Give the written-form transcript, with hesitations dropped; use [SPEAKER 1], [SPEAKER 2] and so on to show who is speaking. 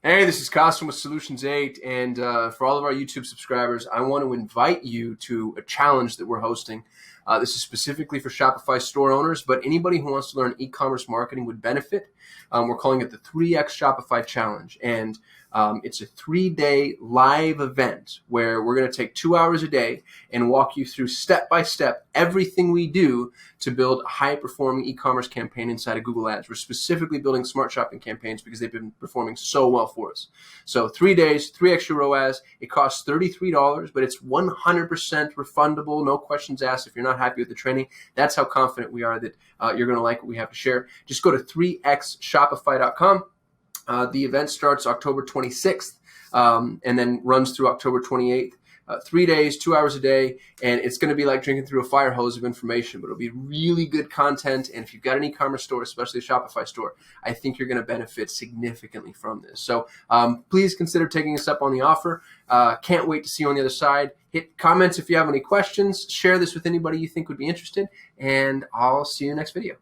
[SPEAKER 1] Hey, this is Costin with Solutions 8, and for all of our YouTube subscribers, I want to invite you to a challenge that we're hosting. This is specifically for Shopify store owners, but anybody who wants to learn e-commerce marketing would benefit. We're calling it the 3X Shopify Challenge, and it's a 3-day live event where we're going to take 2 hours a day and walk you through step-by-step everything we do to build a high-performing e-commerce campaign inside of Google Ads. We're specifically building smart shopping campaigns because they've been performing so well for us. So 3 days, 3 extra ROAS. It costs $33, but it's 100% refundable, no questions asked if you're not happy with the training. That's how confident we are that you're going to like what we have to share. Just go to 3xshopify.com. The event starts October 26th and then runs through October 28th. 3 days, 2 hours a day, and it's going to be like drinking through a fire hose of information, but it'll be really good content. And if you've got an e-commerce store, especially a Shopify store, I think you're going to benefit significantly from this. So please consider taking us up on the offer. Can't wait to see you on the other side. Hit comments if you have any questions. Share this with anybody you think would be interested, and I'll see you next video.